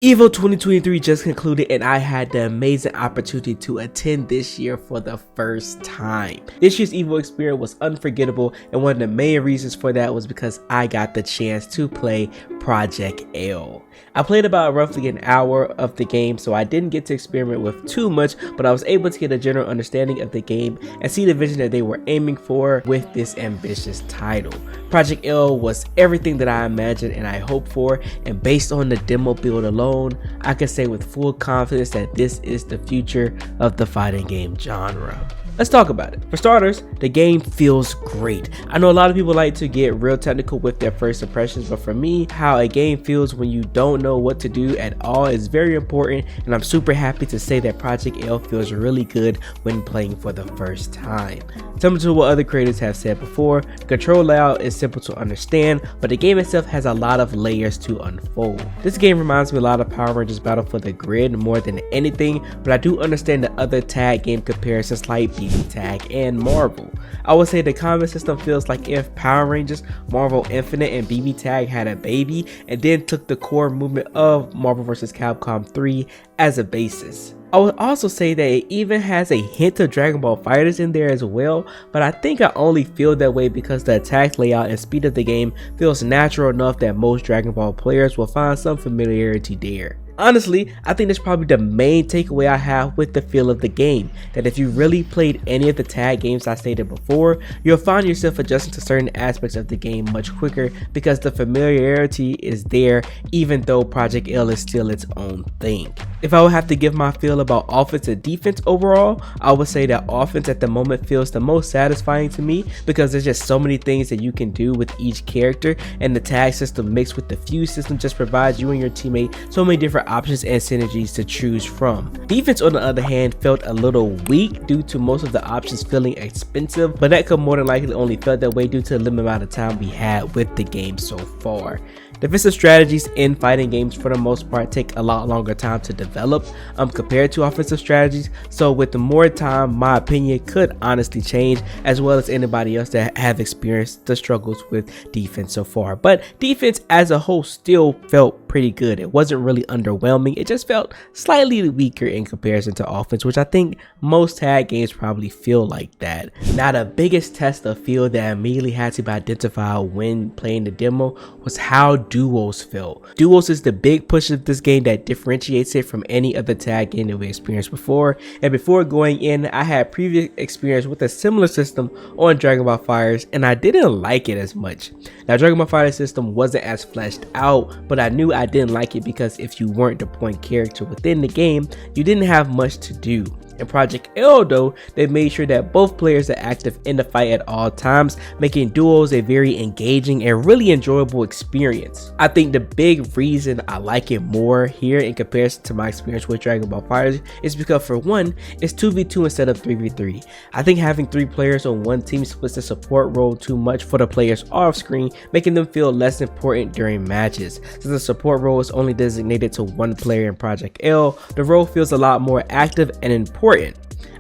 EVO 2023 just concluded and I had the amazing opportunity to attend this year for the first time. This year's EVO experience was unforgettable, and one of the main reasons for that was because I got the chance to play projectl. I played about roughly an hour of the game, so I didn't get to experiment with too much, but I was able to get a general understanding of the game and see the vision that they were aiming for with this ambitious title. projectl was everything that I imagined and I hoped for, and based on the demo build alone, I can say with full confidence that this is the future of the fighting game genre. Let's talk about it. For starters, the game feels great. I know a lot of people like to get real technical with their first impressions, but for me, how a game feels when you don't know what to do at all is very important, and I'm super happy to say that projectl feels really good when playing for the first time. Similar to what other creators have said before, the control layout is simple to understand, but the game itself has a lot of layers to unfold. This game reminds me a lot of Power Rangers Battle for the Grid more than anything, but I do understand the other tag game comparisons like BB Tag and Marvel. I would say the combat system feels like if Power Rangers, Marvel Infinite, and BB Tag had a baby and then took the core movement of Marvel vs. Capcom 3 as a basis. I would also say that it even has a hint of Dragon Ball FighterZ in there as well, but I think I only feel that way because the attack layout and speed of the game feels natural enough that most Dragon Ball players will find some familiarity there. Honestly, I think that's probably the main takeaway I have with the feel of the game, that if you really played any of the tag games I stated before, you'll find yourself adjusting to certain aspects of the game much quicker because the familiarity is there, even though projectl is still its own thing. If I would have to give my feel about offense and defense overall, I would say that offense at the moment feels the most satisfying to me because there's just so many things that you can do with each character, and the tag system mixed with the fuse system just provides you and your teammate so many different options and synergies to choose from. Defense, on the other hand, felt a little weak due to most of the options feeling expensive, but that could more than likely only felt that way due to the limited amount of time we had with the game so far. Defensive strategies in fighting games for the most part take a lot longer time to develop compared to offensive strategies, so with the more time, my opinion could honestly change, as well as anybody else that have experienced the struggles with defense so far. But defense as a whole still felt pretty good. It wasn't really underwhelming, it just felt slightly weaker in comparison to offense, which I think most tag games probably feel like that. Now, the biggest test of feel that immediately had to be identified when playing the demo was how duos felt. Duos is the big push of this game that differentiates it from any other tag game that we experienced before, and before going in, I had previous experience with a similar system on Dragon Ball FighterZ, and I didn't like it as much. Now, Dragon Ball FighterZ system wasn't as fleshed out, but I knew I didn't like it because if you weren't the point character within the game, you didn't have much to do. In projectl though, they made sure that both players are active in the fight at all times, making duos a very engaging and really enjoyable experience. I think the big reason I like it more here in comparison to my experience with Dragon Ball FighterZ is because, for one, it's 2v2 instead of 3v3. I think having 3 players on one team splits the support role too much for the players off screen, making them feel less important during matches. Since the support role is only designated to one player in projectl, the role feels a lot more active and important.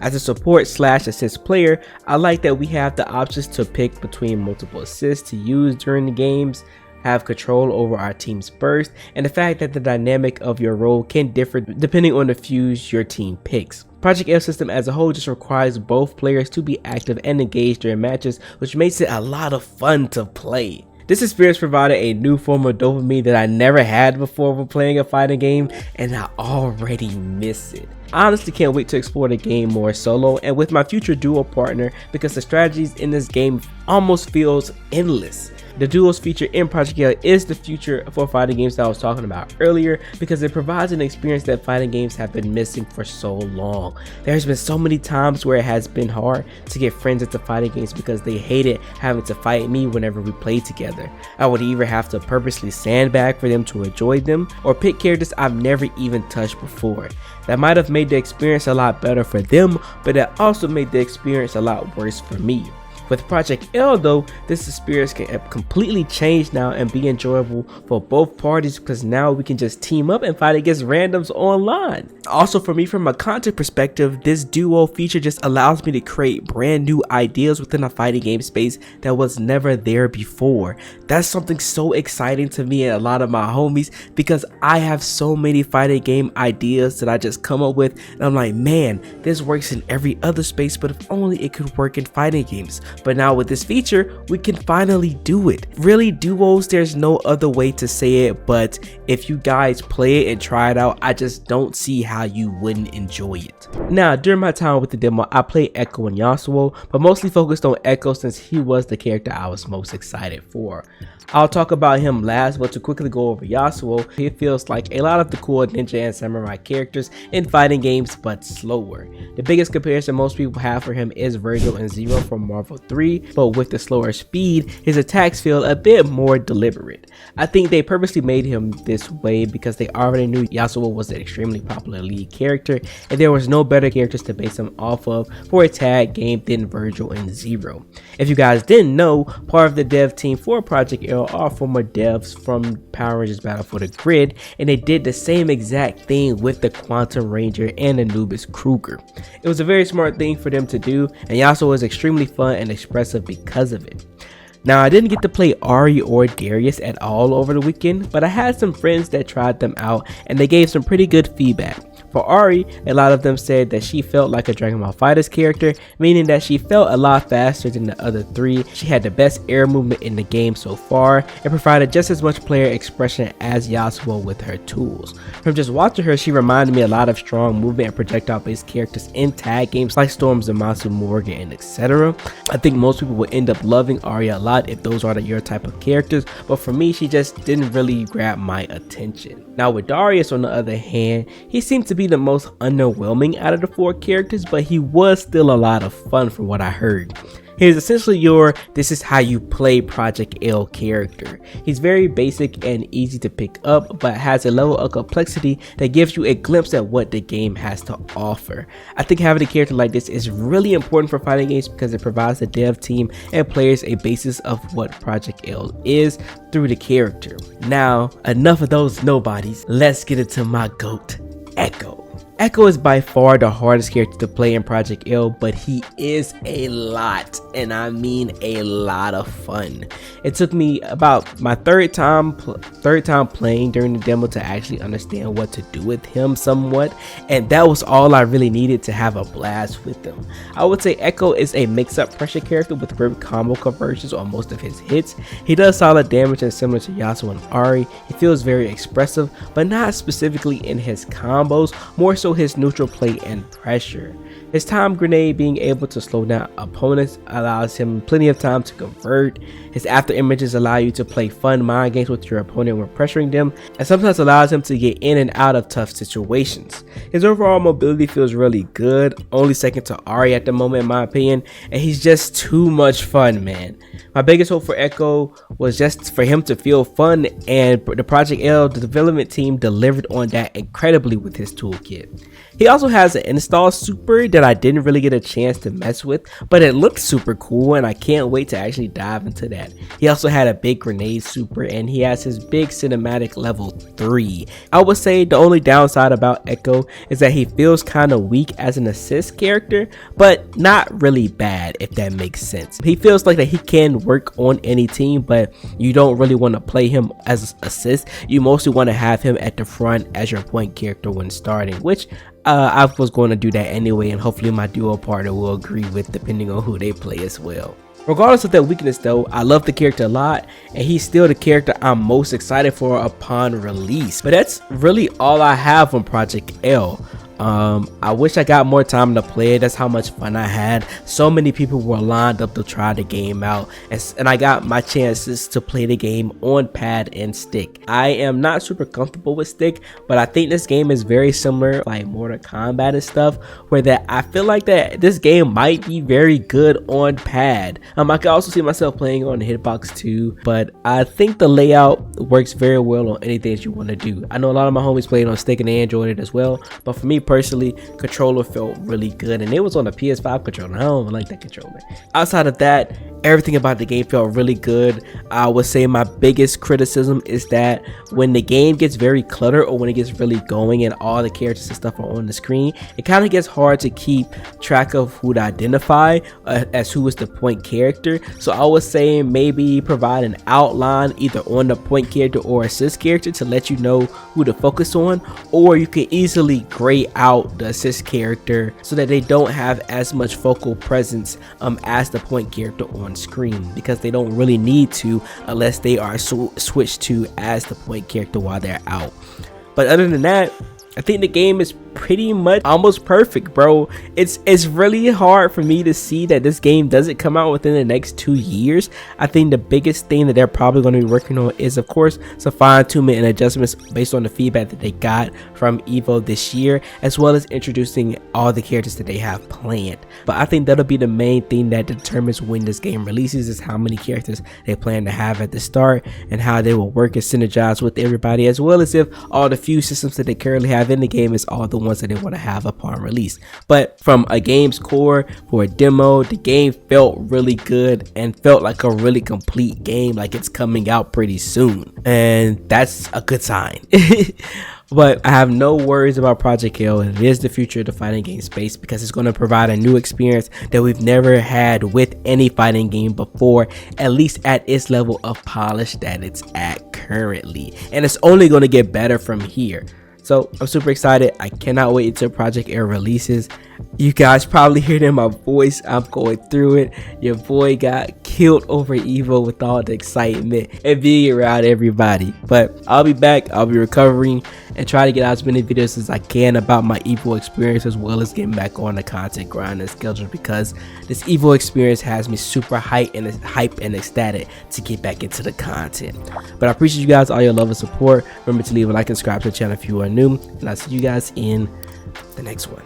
As a support/assist player, I like that we have the options to pick between multiple assists to use during the games, have control over our team's burst, and the fact that the dynamic of your role can differ depending on the fuse your team picks. projectl system as a whole just requires both players to be active and engaged during matches, which makes it a lot of fun to play. This experience provided a new form of dopamine that I never had before when playing a fighting game, and I already miss it. I honestly can't wait to explore the game more solo and with my future duo partner, because the strategies in this game almost feels endless. The duos feature in projectl is the future for fighting games that I was talking about earlier, because it provides an experience that fighting games have been missing for so long. There's been so many times where it has been hard to get friends into fighting games because they hated having to fight me whenever we played together. I would either have to purposely sandbag for them to enjoy them, or pick characters I've never even touched before. That might have made the experience a lot better for them, but it also made the experience a lot worse for me. With Project L though, this experience can completely change now and be enjoyable for both parties because now we can just team up and fight against randoms online. Also for me, from a content perspective, this duo feature just allows me to create brand new ideas within a fighting game space that was never there before. That's something so exciting to me and a lot of my homies because I have so many fighting game ideas that I just come up with and I'm like, man, this works in every other space, but if only it could work in fighting games. But now with this feature, we can finally do it. Really, duos, there's no other way to say it, but if you guys play it and try it out, I just don't see how you wouldn't enjoy it. Now, during my time with the demo, I played Echo and Yasuo, but mostly focused on Echo since he was the character I was most excited for. I'll talk about him last, but to quickly go over Yasuo, he feels like a lot of the cool ninja and samurai characters in fighting games, but slower. The biggest comparison most people have for him is Virgil and Zero from Marvel 3, but with the slower speed, his attacks feel a bit more deliberate. I think they purposely made him this way because they already knew Yasuo was an extremely popular lead character, and there was no better characters to base him off of for a tag game than Virgil and Zero. If you guys didn't know, part of the dev team for Project L are former devs from Power Rangers Battle for the Grid, and they did the same exact thing with the Quantum Ranger and Anubis Kruger. It was a very smart thing for them to do, and Yasuo was extremely fun and expressive because of it. Now, I didn't get to play Ari or Darius at all over the weekend, but I had some friends that tried them out and they gave some pretty good feedback. For Ari, a lot of them said that she felt like a Dragon Ball FighterZ character, meaning that she felt a lot faster than the other three. She had the best air movement in the game so far and provided just as much player expression as Yasuo with her tools. From just watching her, she reminded me a lot of strong movement and projectile based characters in tag games like Storm, Zamasu, Morgan, and etc. I think most people will end up loving Ari a lot if those are your type of characters, but for me, she just didn't really grab my attention. Now with Darius, on the other hand, he seemed to be the most underwhelming out of the four characters, but he was still a lot of fun from what I heard. He's essentially your "this is how you play Project L" character. He's very basic and easy to pick up, but has a level of complexity that gives you a glimpse at what the game has to offer. I think having a character like this is really important for fighting games because it provides the dev team and players a basis of what Project L is through the character. Now, enough of those nobodies, let's get into my GOAT, Echo. Echo is by far the hardest character to play in Project L, but he is a lot, and I mean a lot of fun. It took me about my third time playing during the demo to actually understand what to do with him somewhat, and that was all I really needed to have a blast with him. I would say Echo is a mix-up pressure character with great combo conversions on most of his hits. He does solid damage and similar to Yasuo and Ari. He feels very expressive, but not specifically in his combos, more so his neutral play and pressure. His time grenade being able to slow down opponents allows him plenty of time to convert. His after images allow you to play fun mind games with your opponent when pressuring them, and sometimes allows him to get in and out of tough situations. His overall mobility feels really good, only second to Ari at the moment in my opinion, and he's just too much fun, man. My biggest hope for Echo was just for him to feel fun, and the Project L, the development team, delivered on that incredibly with his toolkit. He also has an install super that I didn't really get a chance to mess with, but it looked super cool and I can't wait to actually dive into that. He also had a big grenade super and he has his big cinematic level 3. I would say the only downside about Echo is that he feels kind of weak as an assist character, but not really bad if that makes sense. He feels like that he can work on any team, but you don't really want to play him as an assist. You mostly want to have him at the front as your point character when starting, which I was going to do that anyway, and hopefully my duo partner will agree with depending on who they play as well. Regardless of that weakness though, I love the character a lot, and he's still the character I'm most excited for upon release. But that's really all I have on Project L. I wish I got more time to play it. That's how much fun I had. So many people were lined up to try the game out, and I got my chances to play the game on pad and stick. I am not super comfortable with stick, but I think this game is very similar like Mortal Kombat and stuff, where that I feel like that this game might be very good on pad. I can also see myself playing on the hitbox too, but I think the layout works very well on anything that you want to do. I know a lot of my homies playing on stick and Android as well, but for me personally, controller felt really good, and it was on a PS5 controller. I don't even like that controller. Outside of that, everything about the game felt really good. I would say my biggest criticism is that when the game gets very cluttered, or when it gets really going and all the characters and stuff are on the screen, it kind of gets hard to keep track of who to identify as who is the point character. So I was saying maybe provide an outline either on the point character or assist character to let you know who to focus on, or you can easily gray out the assist character so that they don't have as much focal presence as the point character on screen, because they don't really need to unless they are switched to as the point character while they're out. But other than that, I think the game is pretty much almost perfect, bro. It's really hard for me to see that this game doesn't come out within the next 2 years. I think the biggest thing that they're probably going to be working on is, of course, some fine-tuning and adjustments based on the feedback that they got from Evo this year, as well as introducing all the characters that they have planned. But I think that'll be the main thing that determines when this game releases, is how many characters they plan to have at the start and how they will work and synergize with everybody, as well as if all the few systems that they currently have in the game is all the ones that they want to have upon release. But from a game's core, for a demo, the game felt really good and felt like a really complete game, like it's coming out pretty soon, and that's a good sign. But I have no worries about projectl. It is the future of the fighting game space, because it's going to provide a new experience that we've never had with any fighting game before, at least at its level of polish that it's at currently, and it's only going to get better from here. So I'm super excited. I cannot wait until projectl releases. You guys probably hear it in my voice. I'm going through it. Your boy got killed over Evo with all the excitement and being around everybody. But I'll be back. I'll be recovering and try to get out as many videos as I can about my Evo experience, as well as getting back on the content grind and schedule, because this Evo experience has me super hyped and ecstatic to get back into the content. But I appreciate you guys, all your love and support. Remember to leave a like and subscribe to the channel if you are new, and I'll see you guys in the next one.